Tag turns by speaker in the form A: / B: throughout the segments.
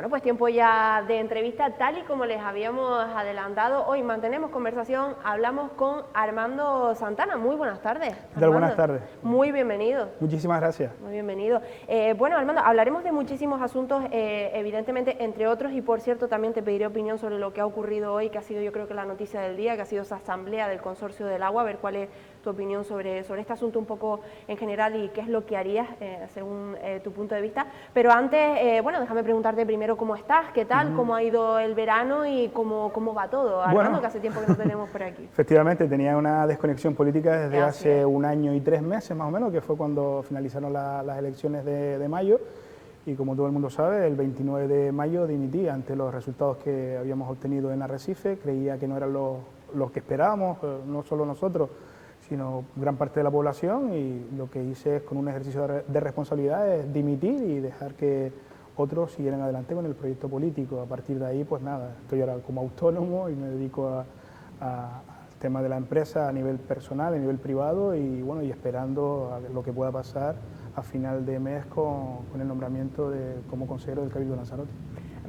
A: Bueno, pues tiempo ya de entrevista, tal y como les habíamos adelantado. Hoy mantenemos conversación, hablamos con Armando Santana. Muy buenas tardes, Armando.
B: Buenas tardes.
A: Muy bienvenido.
B: Muchísimas gracias.
A: Muy bienvenido. Bueno, Armando, hablaremos de muchísimos asuntos, evidentemente, entre otros, y por cierto, también te pediré opinión sobre lo que ha ocurrido hoy, que ha sido yo creo que la noticia del día, que ha sido esa asamblea del Consorcio del Agua, a ver cuál es tu opinión sobre este asunto un poco en general y qué es lo que harías según tu punto de vista. Pero antes, bueno, déjame preguntarte primero cómo estás, qué tal, cómo ha ido el verano y cómo va todo, Armando, bueno, que hace tiempo que no tenemos por aquí.
B: Efectivamente, tenía una desconexión política desde hace un año y 3 meses más o menos, que fue cuando finalizaron las elecciones de mayo, y como todo el mundo sabe, el 29 de mayo dimití ante los resultados que habíamos obtenido en Arrecife. Creía que no eran los que esperábamos, no solo nosotros, sino gran parte de la población, y lo que hice es, con un ejercicio de responsabilidad, es dimitir y dejar que otros siguieran adelante con el proyecto político. A partir de ahí, pues nada, estoy ahora como autónomo y me dedico al tema de la empresa a nivel personal, a nivel privado, y bueno, y esperando a lo que pueda pasar a final de mes con el nombramiento como consejero del Cabildo de Lanzarote.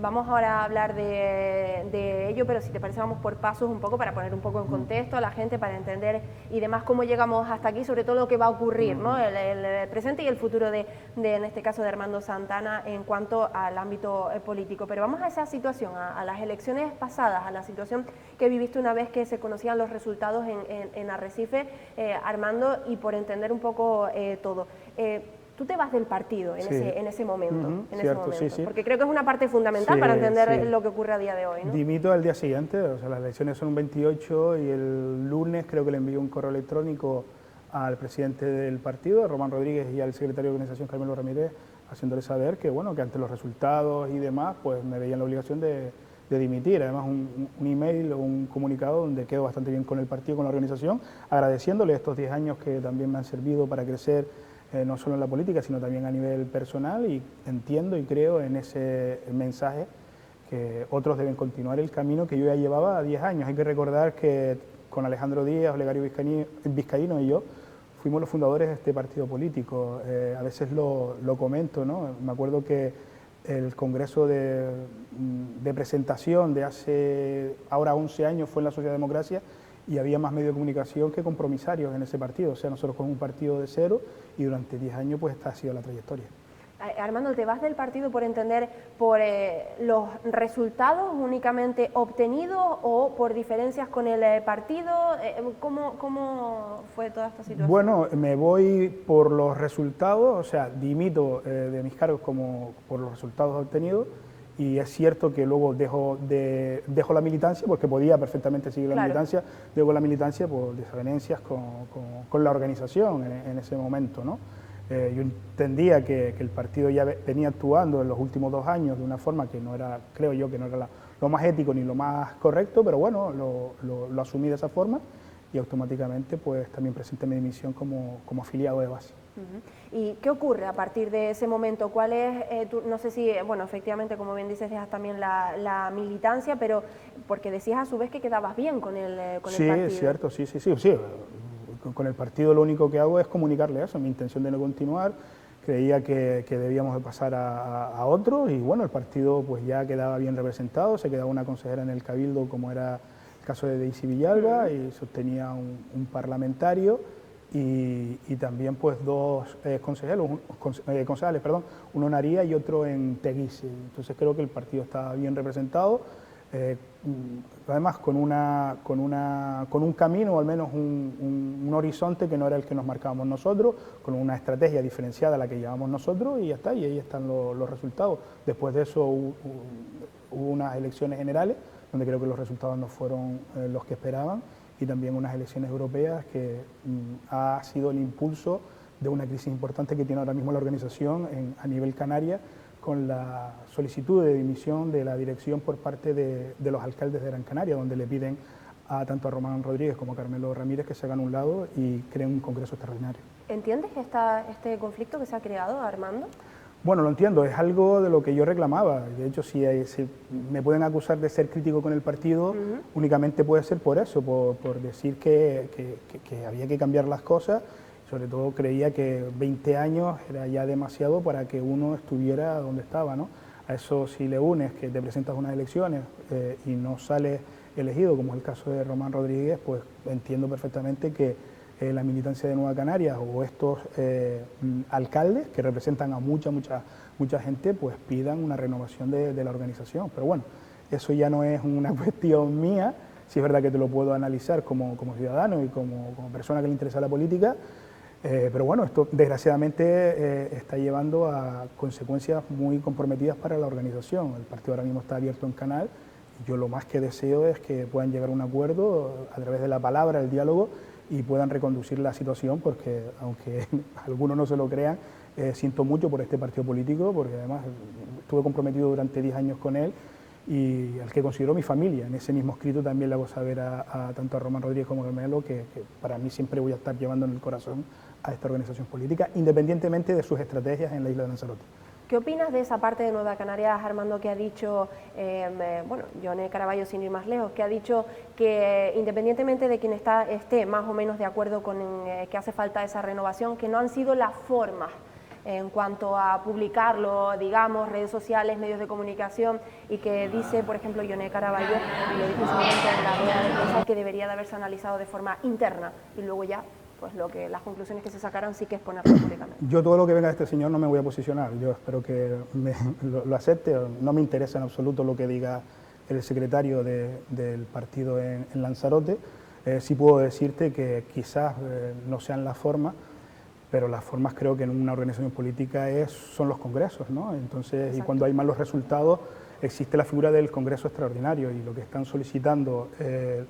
A: Vamos ahora a hablar de ello, pero si te parece vamos por pasos un poco para poner un poco en contexto a la gente, para entender y demás cómo llegamos hasta aquí, sobre todo lo que va a ocurrir, ¿no? El presente y el futuro en este caso de Armando Santana en cuanto al ámbito político. Pero vamos a esa situación, a las elecciones pasadas, a la situación que viviste una vez que se conocían los resultados en Arrecife, Armando, y por entender un poco todo. Tú te vas del partido en ese momento,
B: sí.
A: Porque creo que es una parte fundamental para entender lo que ocurre a día de hoy, ¿no?
B: Dimito al día siguiente, o sea, las elecciones son un 28 y el lunes creo que le envié un correo electrónico al presidente del partido, Román Rodríguez, y al secretario de organización, Carmelo Ramírez, haciéndole saber que, bueno, que ante los resultados y demás, pues me veían la obligación de dimitir. Además, un email o un comunicado donde quedo bastante bien con el partido, con la organización, agradeciéndole estos 10 años que también me han servido para crecer, no solo en la política, sino también a nivel personal, y entiendo y creo en ese mensaje que otros deben continuar el camino que yo ya llevaba 10 años. Hay que recordar que con Alejandro Díaz, Olegario Vizcaíno y yo fuimos los fundadores de este partido político. A veces lo comento, ¿no? Me acuerdo que el congreso de presentación de hace ahora 11 años fue en la Socialdemocracia, y había más medios de comunicación que compromisarios en ese partido. O sea, nosotros con un partido de cero, y durante 10 años pues esta ha sido la trayectoria.
A: Armando, ¿te vas del partido por entender por los resultados únicamente obtenidos o por diferencias con el partido? ¿Cómo fue toda esta situación?
B: Bueno, me voy por los resultados, o sea, dimito de mis cargos por los resultados obtenidos. Y es cierto que luego dejo la militancia, porque podía perfectamente seguir la militancia, dejo la militancia por desavenencias con la organización en ese momento, ¿no? Yo entendía que el partido ya venía actuando en los últimos 2 años de una forma que no era, creo yo, que no era lo más ético ni lo más correcto, pero bueno, lo asumí de esa forma, y automáticamente pues también presenté mi dimisión como afiliado de base.
A: ¿Y qué ocurre a partir de ese momento? ¿Cuál es, no sé si, bueno, efectivamente, como bien dices, dejas también la militancia, pero porque decías a su vez que quedabas bien con el partido?
B: Sí, es cierto, sí. Con el partido lo único que hago es comunicarle eso, mi intención de no continuar. Creía que debíamos de pasar a otro, y bueno, el partido pues ya quedaba bien representado, se quedaba una consejera en el Cabildo, como era el caso de Daisy Villalba, y sostenía un parlamentario, y también pues 2 concejales, uno en Aría y otro en Teguise. Entonces creo que el partido estaba bien representado, además con un camino, o al menos un horizonte que no era el que nos marcábamos nosotros, con una estrategia diferenciada a la que llevamos nosotros, y ya está, y ahí están los resultados. Después de eso hubo unas elecciones generales, donde creo que los resultados no fueron los que esperaban, y también unas elecciones europeas que ha sido el impulso de una crisis importante que tiene ahora mismo la organización a nivel Canarias, con la solicitud de dimisión de la dirección por parte de los alcaldes de Gran Canaria, donde le piden tanto a Román Rodríguez como a Carmelo Ramírez que se hagan a un lado y creen un congreso extraordinario.
A: ¿Entiendes este conflicto que se ha creado, Armando?
B: Bueno, lo entiendo, es algo de lo que yo reclamaba. De hecho, si me pueden acusar de ser crítico con el partido, únicamente puede ser por eso, por decir que había que cambiar las cosas. Sobre todo creía que 20 años era ya demasiado para que uno estuviera donde estaba, ¿no? A eso si le unes que te presentas a unas elecciones y no sales elegido, como es el caso de Román Rodríguez, pues entiendo perfectamente que la militancia de Nueva Canarias o estos alcaldes que representan a mucha gente, pues pidan una renovación de la organización. Pero bueno, eso ya no es una cuestión mía, sí es verdad que te lo puedo analizar como ciudadano y como persona que le interesa la política, pero bueno, esto desgraciadamente está llevando a consecuencias muy comprometidas para la organización. El partido ahora mismo está abierto en canal. Yo lo más que deseo es que puedan llegar a un acuerdo a través de la palabra, el diálogo, y puedan reconducir la situación, porque aunque algunos no se lo crean, siento mucho por este partido político, porque además estuve comprometido durante 10 años con él y al que considero mi familia. En ese mismo escrito también le hago saber tanto a Román Rodríguez como a Carmelo que para mí siempre voy a estar llevando en el corazón a esta organización política, independientemente de sus estrategias en la isla de Lanzarote.
A: ¿Qué opinas de esa parte de Nueva Canarias, Armando, que ha dicho, bueno, Yone Caraballo, sin ir más lejos, que ha dicho que independientemente de quien esté más o menos de acuerdo con que hace falta esa renovación, que no han sido las formas en cuanto a publicarlo, digamos, redes sociales, medios de comunicación, y que dice, por ejemplo, Yone Caraballo, y lo dijo en su momento en la rueda de prensa, que debería de haberse analizado de forma interna y luego ya pues las conclusiones que se sacaran sí que es ponerlo públicamente.
B: Yo todo lo que venga de este señor no me voy a posicionar, yo espero que lo acepte, no me interesa en absoluto lo que diga el secretario del partido en Lanzarote. Sí puedo decirte que quizás no sean las formas, pero las formas creo que en una organización política son los congresos, ¿no? Entonces, exacto. Y cuando hay malos resultados existe la figura del congreso extraordinario, y lo que están solicitando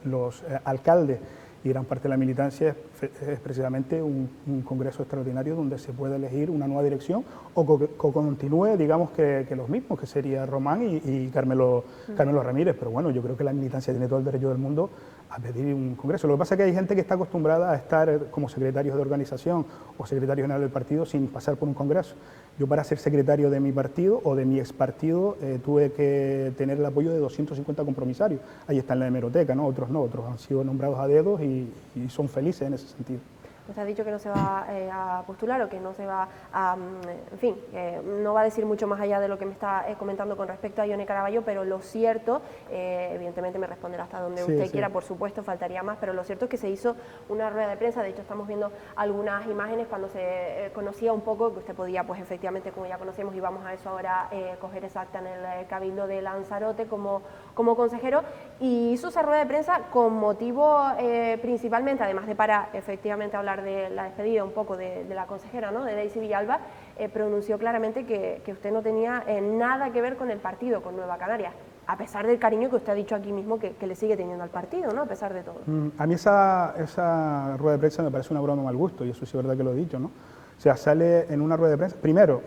B: los alcaldes y gran parte de la militancia es precisamente un congreso extraordinario donde se pueda elegir una nueva dirección o continúe, digamos, que los mismos, que sería Román y Carmelo Ramírez. Pero bueno, yo creo que la militancia tiene todo el derecho del mundo a pedir un congreso. Lo que pasa es que hay gente que está acostumbrada a estar como secretarios de organización o secretario general del partido sin pasar por un congreso. Yo, para ser secretario de mi partido o de mi expartido, tuve que tener el apoyo de 250 compromisarios. Ahí está en la hemeroteca, ¿no? Otros no, otros han sido nombrados a dedos y son felices en ese sentido.
A: Usted ha dicho que no se va a postular o que no se va a, en fin, no va a decir mucho más allá de lo que me está comentando con respecto a Yone Caraballo, pero lo cierto, evidentemente me responderá hasta donde usted quiera, por supuesto, faltaría más, pero lo cierto es que se hizo una rueda de prensa. De hecho estamos viendo algunas imágenes cuando se conocía un poco, que usted podía, pues efectivamente, como ya conocemos, y vamos a eso ahora, coger esa acta en el Cabildo de Lanzarote como consejero, y hizo esa rueda de prensa con motivo principalmente, además de para efectivamente hablar de la despedida un poco de la consejera, ¿no?, de Daisy Villalba, pronunció claramente que usted no tenía nada que ver con el partido, con Nueva Canarias, a pesar del cariño que usted ha dicho aquí mismo que le sigue teniendo al partido, ¿no?, a pesar de todo.
B: A mí esa rueda de prensa me parece una broma de mal gusto, y eso sí es verdad que lo he dicho, ¿no? O sea, sale en una rueda de prensa, primero,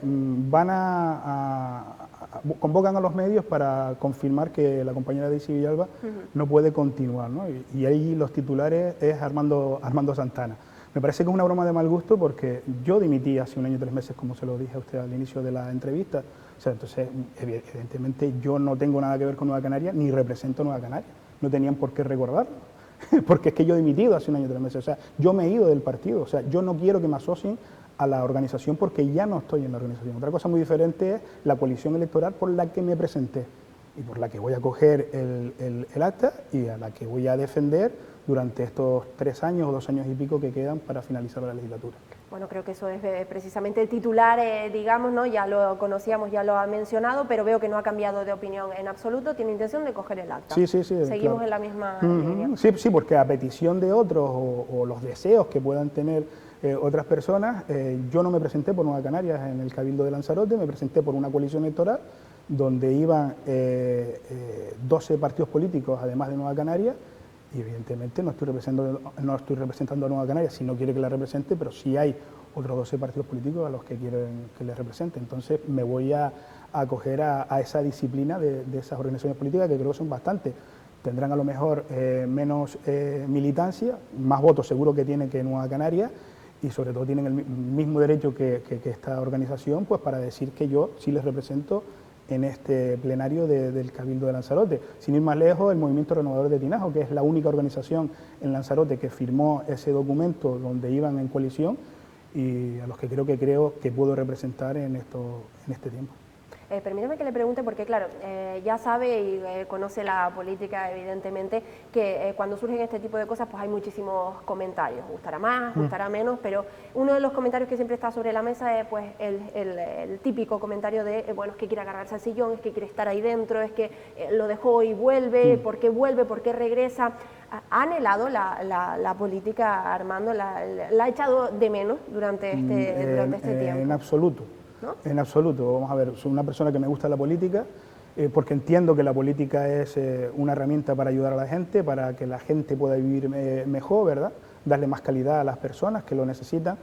B: convocan a los medios para confirmar que la compañera Daisy Villalba no puede continuar, ¿no? Y ahí los titulares es Armando Santana. Me parece que es una broma de mal gusto, porque yo dimití hace 1 año y 3 meses, como se lo dije a usted al inicio de la entrevista. O sea, entonces, evidentemente, yo no tengo nada que ver con Nueva Canaria, ni represento Nueva Canaria. No tenían por qué recordarlo, porque es que yo he dimitido hace 1 año y 3 meses. O sea, yo me he ido del partido. O sea, yo no quiero que me asocien a la organización porque ya no estoy en la organización. Otra cosa muy diferente es la coalición electoral por la que me presenté y por la que voy a coger el acta y a la que voy a defender durante estos 3 años o 2 años y pico que quedan para finalizar la legislatura.
A: Bueno, creo que eso es precisamente el titular, digamos, ¿no? Ya lo conocíamos, ya lo ha mencionado, pero veo que no ha cambiado de opinión en absoluto, tiene intención de coger el acta.
B: Sí.
A: Seguimos
B: claro.
A: En la misma línea.
B: Sí, porque a petición de otros o los deseos que puedan tener otras personas, yo no me presenté por Nueva Canarias en el Cabildo de Lanzarote, me presenté por una coalición electoral donde iban 12 partidos políticos, además de Nueva Canarias, y evidentemente no estoy representando a Nueva Canarias si no quiere que la represente, pero sí hay otros 12 partidos políticos a los que quieren que les represente. Entonces me voy a acoger a esa disciplina de esas organizaciones políticas, que creo que son bastantes. Tendrán a lo mejor menos militancia, más votos seguro que tienen que Nueva Canarias, y sobre todo tienen el mismo derecho que esta organización, pues para decir que yo sí les represento en este plenario del Cabildo de Lanzarote. Sin ir más lejos, el Movimiento Renovador de Tinajo, que es la única organización en Lanzarote que firmó ese documento donde iban en coalición, y a los que creo que puedo representar en este tiempo.
A: Permítame que le pregunte porque, claro, ya sabe y conoce la política, evidentemente, que cuando surgen este tipo de cosas, pues hay muchísimos comentarios. Gustará más, gustará menos, pero uno de los comentarios que siempre está sobre la mesa es pues, el típico comentario de, bueno, es que quiere agarrarse al sillón, es que quiere estar ahí dentro, es que lo dejó y vuelve, ¿por qué regresa? ¿Ha anhelado la política, Armando? ¿La ha echado de menos durante este tiempo?
B: En absoluto.
A: ¿No?
B: En absoluto. Vamos a ver, soy una persona que me gusta la política porque entiendo que la política es una herramienta para ayudar a la gente, para que la gente pueda vivir mejor, ¿verdad? Darle más calidad a las personas que lo necesitan,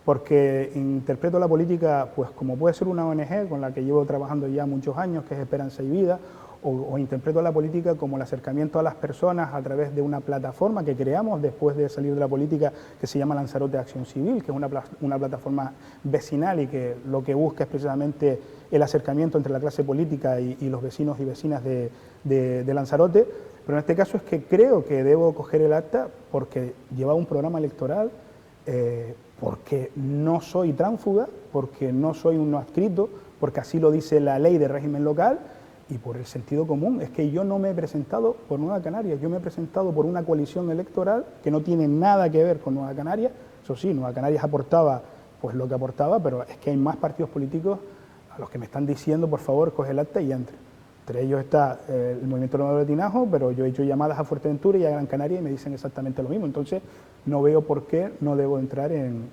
B: porque interpreto la política pues como puede ser una ONG con la que llevo trabajando ya muchos años, que es Esperanza y Vida, o interpreto la política como el acercamiento a las personas a través de una plataforma que creamos después de salir de la política, que se llama Lanzarote Acción Civil, que es una plataforma vecinal y que lo que busca es precisamente el acercamiento entre la clase política y los vecinos y vecinas de Lanzarote. Pero en este caso es que creo que debo coger el acta porque llevaba un programa electoral, porque no soy tránsfuga, porque no soy un no adscrito, porque así lo dice la ley de régimen local, y por el sentido común. Es que yo no me he presentado por Nueva Canarias, yo me he presentado por una coalición electoral que no tiene nada que ver con Nueva Canarias. Eso sí, Nueva Canarias aportaba pues lo que aportaba, pero es que hay más partidos políticos a los que me están diciendo, por favor, coge el acta y entre. Entre ellos está el Movimiento Nuevo de Tinajo, pero yo he hecho llamadas a Fuerteventura y a Gran Canaria y me dicen exactamente lo mismo. Entonces, no veo por qué no debo entrar en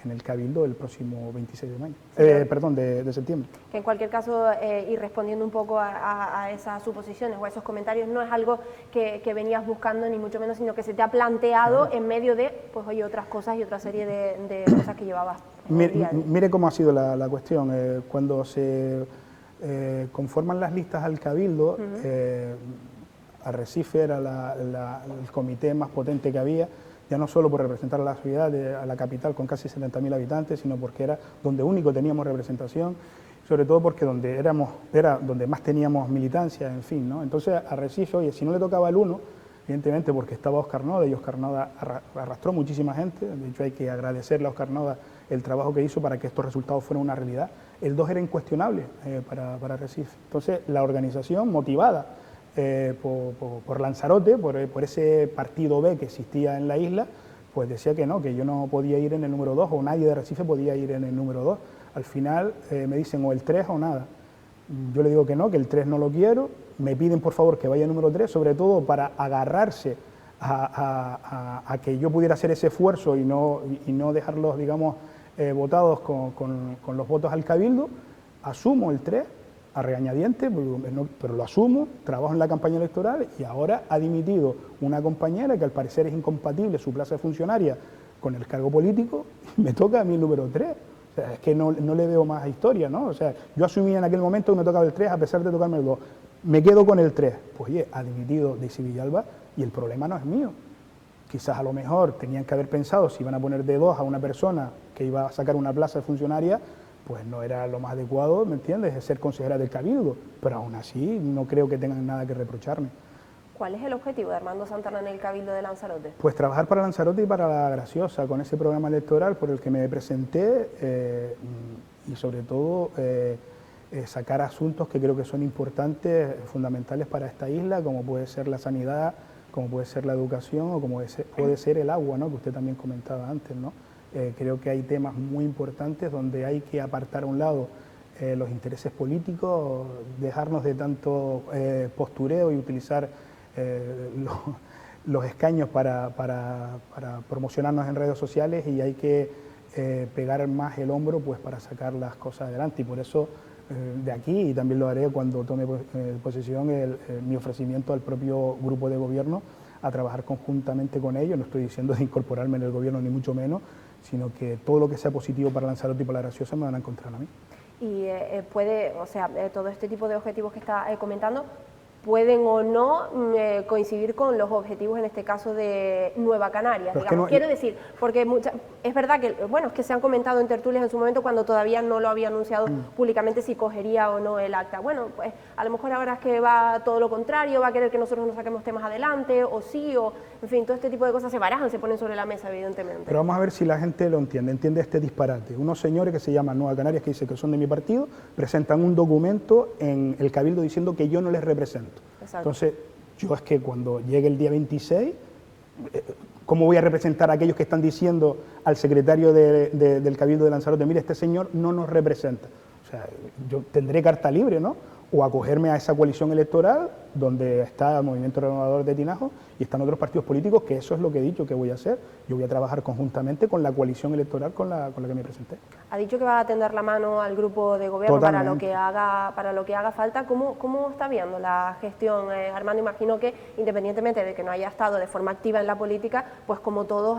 B: el Cabildo el próximo 26 de mayo, de septiembre.
A: Que en cualquier caso, y respondiendo un poco a esas suposiciones o a esos comentarios, no es algo que venías buscando ni mucho menos, sino que se te ha planteado en medio de, pues oye, otras cosas y otra serie de cosas que llevabas.
B: Mire cómo ha sido la cuestión. Cuando se conforman las listas al Cabildo, Arrecife era el comité más potente que había, ya no solo por representar a la ciudad, a la capital con casi 70.000 habitantes, sino porque era donde único teníamos representación, sobre todo porque era donde más teníamos militancia, en fin, ¿no? Entonces Arrecife, oye, si no le tocaba el 1, evidentemente porque estaba Óscar Noda, y Óscar Noda arrastró muchísima gente, de hecho hay que agradecerle a Óscar Noda el trabajo que hizo para que estos resultados fueran una realidad. El 2 era incuestionable para Arrecife. Entonces la organización, motivada por Lanzarote, por ese partido B que existía en la isla, pues decía que no, que yo no podía ir en el número 2 o nadie de Arrecife podía ir en el número 2. Al final me dicen o el 3 o nada. Yo le digo que no, que el 3 no lo quiero, me piden por favor que vaya el número 3, sobre todo para agarrarse a que yo pudiera hacer ese esfuerzo y no dejarlos, digamos, votados con los votos al Cabildo. Asumo el 3 a regañadientes, pero lo asumo, trabajo en la campaña electoral y ahora ha dimitido una compañera que al parecer es incompatible su plaza de funcionaria con el cargo político y me toca a mí el número 3. O sea, es que no le veo más historia, ¿no? O sea, yo asumí en aquel momento que me tocaba el 3 a pesar de tocarme el 2. Me quedo con el 3. Pues oye, ha dimitido Daisy Villalba y el problema no es mío. Quizás a lo mejor tenían que haber pensado si iban a poner de 2 a una persona que iba a sacar una plaza de funcionaria, pues no era lo más adecuado, ¿me entiendes?, de ser consejera del Cabildo, pero aún así no creo que tengan nada que reprocharme.
A: ¿Cuál es el objetivo de Armando Santana en el Cabildo de Lanzarote?
B: Pues trabajar para Lanzarote y para La Graciosa, con ese programa electoral por el que me presenté y sobre todo sacar asuntos que creo que son importantes, fundamentales para esta isla, como puede ser la sanidad, como puede ser la educación o como puede ser el agua, ¿no?, que usted también comentaba antes, ¿no? Creo que hay temas muy importantes donde hay que apartar a un lado los intereses políticos, dejarnos de tanto postureo y utilizar los escaños para promocionarnos en redes sociales, y hay que pegar más el hombro pues para sacar las cosas adelante, y por eso de aquí, y también lo haré cuando tome posesión, mi ofrecimiento al propio grupo de gobierno a trabajar conjuntamente con ellos. No estoy diciendo de incorporarme en el gobierno ni mucho menos, sino que todo lo que sea positivo para Lanzarote y para La Graciosa me van a encontrar a mí.
A: Y todo este tipo de objetivos que está comentando, pueden o no coincidir con los objetivos, en este caso, de Nueva Canarias, digamos. Quiero decir, porque es verdad que, bueno, es que se han comentado en tertulias en su momento cuando todavía no lo había anunciado públicamente si cogería o no el acta. Bueno, pues a lo mejor ahora es que va todo lo contrario, va a querer que nosotros nos saquemos temas adelante, o sí, o en fin, todo este tipo de cosas se barajan, se ponen sobre la mesa, evidentemente.
B: Pero vamos a ver si la gente lo entiende este disparate. Unos señores que se llaman Nueva Canarias, que dicen que son de mi partido, presentan un documento en el Cabildo diciendo que yo no les represento.
A: Exacto.
B: Entonces, yo es que cuando llegue el día 26, ¿cómo voy a representar a aquellos que están diciendo al secretario del Cabildo de Lanzarote, mire, este señor no nos representa? O sea, yo tendré carta libre, ¿no? O acogerme a esa coalición electoral donde está el Movimiento Renovador de Tinajo y están otros partidos políticos, que eso es lo que he dicho que voy a hacer. Yo voy a trabajar conjuntamente con la coalición electoral con la que me presenté.
A: Ha dicho que va a tender la mano al grupo de gobierno para lo que haga falta. ¿Cómo está viendo la gestión, Armando? Imagino que, independientemente de que no haya estado de forma activa en la política, pues como todos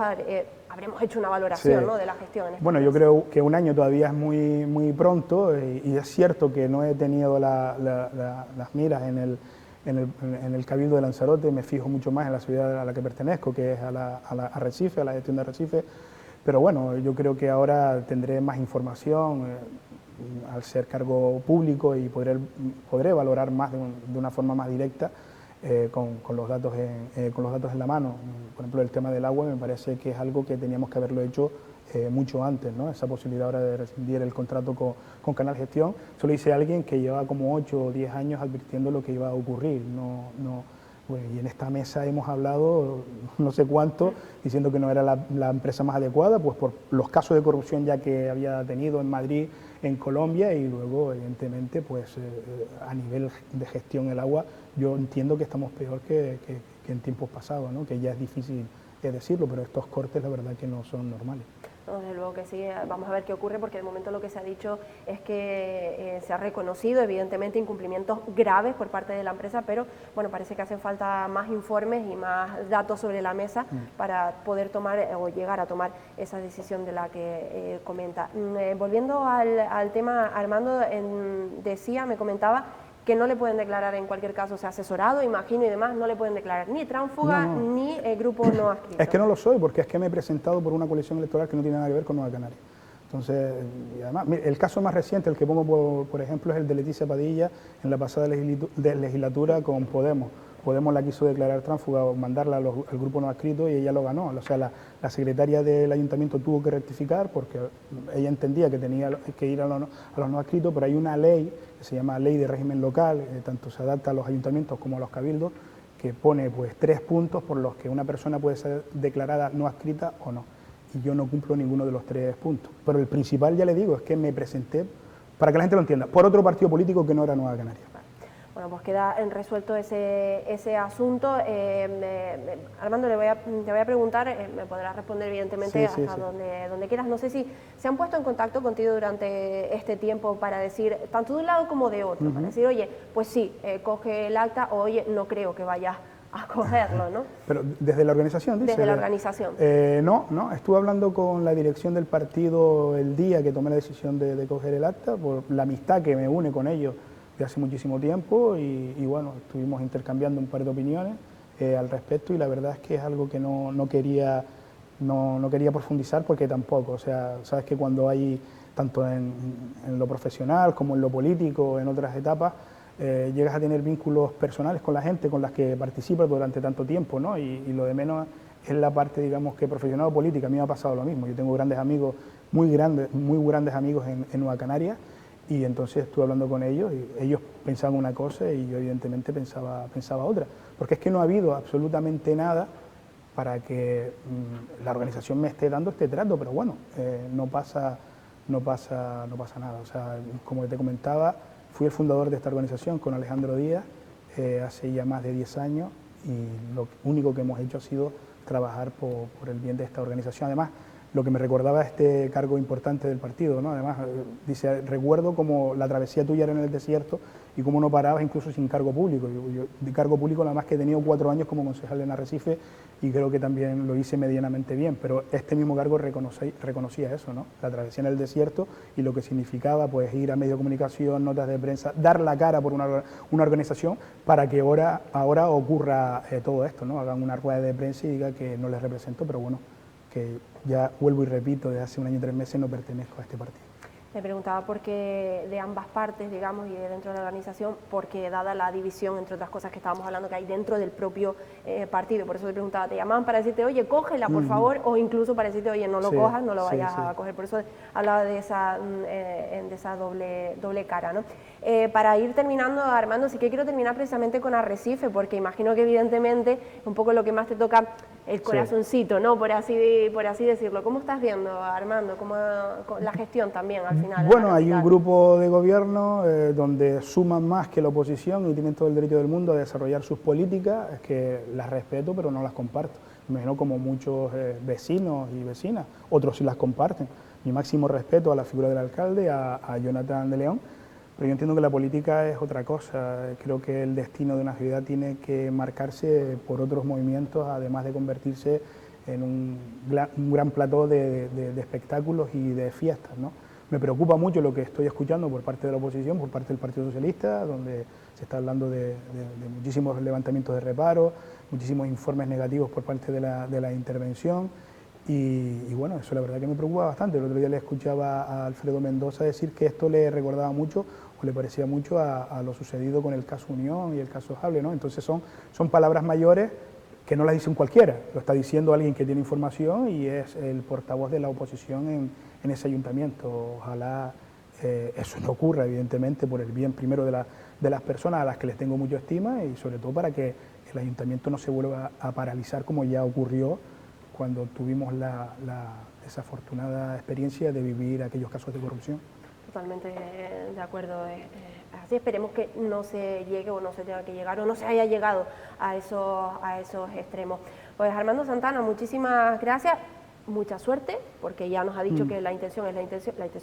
A: habremos hecho una valoración,
B: sí,
A: ¿no?, de la gestión.
B: Bueno, yo creo que un año todavía es muy pronto y es cierto que no he tenido las miras en el Cabildo de Lanzarote. Me fijo mucho más en la ciudad a la que pertenezco, que es a Arrecife, a la gestión de Arrecife. Pero bueno, yo creo que ahora tendré más información al ser cargo público y podré valorar más de una forma más directa con los datos en la mano. Por ejemplo, el tema del agua me parece que es algo que teníamos que haberlo hecho mucho antes, ¿no? Esa posibilidad ahora de rescindir el contrato con Canal Gestión. Eso lo dice alguien que lleva como 8 o 10 años advirtiendo lo que iba a ocurrir. Bueno, y en esta mesa hemos hablado no sé cuánto, diciendo que no era la empresa más adecuada, pues por los casos de corrupción ya que había tenido en Madrid, en Colombia, y luego, evidentemente, pues a nivel de gestión del agua, yo entiendo que estamos peor que en tiempos pasados, ¿no? Que ya es difícil decirlo, pero estos cortes la verdad que no son normales.
A: No, desde luego que sí, vamos a ver qué ocurre, porque de momento lo que se ha dicho es que se ha reconocido evidentemente incumplimientos graves por parte de la empresa, pero bueno, parece que hacen falta más informes y más datos sobre la mesa para poder tomar o llegar a tomar esa decisión de la que comenta. Volviendo al tema, Armando, me comentaba que no le pueden declarar en cualquier caso, o sea, asesorado, imagino, y demás, no le pueden declarar ni tránsfuga ni grupo no adscrito.
B: Es que no lo soy, porque es que me he presentado por una coalición electoral que no tiene nada que ver con Nueva Canarias. Entonces, y además, el caso más reciente, el que pongo por ejemplo, es el de Leticia Padilla en la pasada legislatura con Podemos. Podemos la quiso declarar tránsfuga o mandarla al grupo no adscrito y ella lo ganó. O sea, la secretaria del ayuntamiento tuvo que rectificar porque ella entendía que tenía que ir a los no adscritos, pero hay una ley que se llama Ley de Régimen Local, tanto se adapta a los ayuntamientos como a los cabildos, que pone pues 3 puntos por los que una persona puede ser declarada no adscrita o no. Y yo no cumplo ninguno de los 3 puntos. Pero el principal, ya le digo, es que me presenté, para que la gente lo entienda, por otro partido político que no era Nueva Canarias.
A: Bueno, pues queda resuelto ese asunto. Armando, te voy a preguntar, me podrás responder evidentemente hasta donde quieras. No sé si se han puesto en contacto contigo durante este tiempo para decir, tanto de un lado como de otro, para decir, oye, pues sí, coge el acta, o oye, no creo que vayas a cogerlo, ¿no?
B: Pero desde la organización, dice.
A: Desde la organización.
B: No, estuve hablando con la dirección del partido el día que tomé la decisión de coger el acta, por la amistad que me une con ellos de hace muchísimo tiempo, y bueno, estuvimos intercambiando un par de opiniones al respecto, y la verdad es que es algo que no quería profundizar, porque tampoco, o sea, sabes que cuando hay, tanto en lo profesional como en lo político, en otras etapas, llegas a tener vínculos personales con la gente con las que participas durante tanto tiempo, ¿no? Y lo de menos es la parte, digamos, que profesional o política. A mí me ha pasado lo mismo. Yo tengo grandes amigos, muy grandes amigos en Nueva Canarias, y entonces estuve hablando con ellos y ellos pensaban una cosa y yo evidentemente pensaba otra, porque es que no ha habido absolutamente nada para que la organización me esté dando este trato, pero bueno, no pasa nada. O sea, como te comentaba, fui el fundador de esta organización con Alejandro Díaz hace ya más de 10 años, y lo único que hemos hecho ha sido trabajar por el bien de esta organización. Además, lo que me recordaba este cargo importante del partido, ¿no? Además, dice, recuerdo como la travesía tuya era en el desierto y cómo no parabas incluso sin cargo público. Yo de cargo público nada más que he tenido 4 años como concejal en Arrecife y creo que también lo hice medianamente bien, pero este mismo cargo reconocía eso, ¿no? La travesía en el desierto y lo que significaba pues ir a medios de comunicación, notas de prensa, dar la cara por una organización para que ahora ocurra todo esto, ¿no? Hagan una rueda de prensa y diga que no les represento, pero bueno, que ya vuelvo y repito, desde hace 1 año y 3 meses no pertenezco a este partido.
A: Me preguntaba por qué de ambas partes, digamos, y dentro de la organización, porque dada la división, entre otras cosas que estábamos hablando, que hay dentro del propio partido, por eso te preguntaba, ¿te llamaban para decirte, oye, cógela, por favor, o incluso para decirte, oye, no lo cojas, no lo vayas a coger? Por eso hablaba de esa doble cara, ¿no? Para ir terminando, Armando, sí que quiero terminar precisamente con Arrecife, porque imagino que evidentemente un poco lo que más te toca el corazoncito, ¿no? Por así decirlo. ¿Cómo estás viendo, Armando? ¿Cómo la gestión también al final?
B: Bueno, hay un grupo de gobierno donde suman más que la oposición y tienen todo el derecho del mundo a desarrollar sus políticas, que las respeto pero no las comparto. Me imagino como muchos vecinos y vecinas, otros sí las comparten. Mi máximo respeto a la figura del alcalde, a Jonathan de León, pero yo entiendo que la política es otra cosa. Creo que el destino de una ciudad tiene que marcarse por otros movimientos, además de convertirse en un gran plató de espectáculos y de fiestas, ¿no? Me preocupa mucho lo que estoy escuchando por parte de la oposición, por parte del Partido Socialista, donde se está hablando de muchísimos levantamientos de reparos, muchísimos informes negativos por parte de la intervención. Y bueno, eso la verdad que me preocupa bastante. El otro día le escuchaba a Alfredo Mendoza decir que esto le recordaba mucho o le parecía mucho a lo sucedido con el caso Unión y el caso Hable, ¿no? Entonces son palabras mayores que no las dice un cualquiera, lo está diciendo alguien que tiene información y es el portavoz de la oposición en ese ayuntamiento. Ojalá eso no ocurra, evidentemente, por el bien primero de las personas a las que les tengo mucha estima y sobre todo para que el ayuntamiento no se vuelva a paralizar como ya ocurrió cuando tuvimos la desafortunada experiencia de vivir aquellos casos de corrupción.
A: Totalmente de acuerdo. Así esperemos que no se llegue o no se tenga que llegar o no se haya llegado a esos extremos. Pues Armando Santana, muchísimas gracias. Mucha suerte, porque ya nos ha dicho que la intención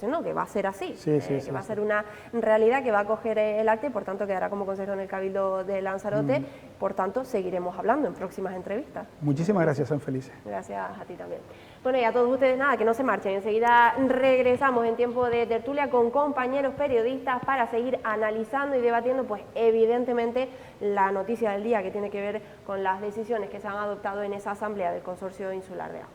A: no, que va a ser así, que va a ser una realidad, que va a coger el acta y por tanto quedará como consejero en el Cabildo de Lanzarote, por tanto seguiremos hablando en próximas entrevistas.
B: Muchísimas gracias, sean felices.
A: Gracias a ti también. Bueno, y a todos ustedes nada, que no se marchen, enseguida regresamos en tiempo de tertulia con compañeros periodistas para seguir analizando y debatiendo, pues evidentemente la noticia del día que tiene que ver con las decisiones que se han adoptado en esa asamblea del Consorcio Insular de Agua.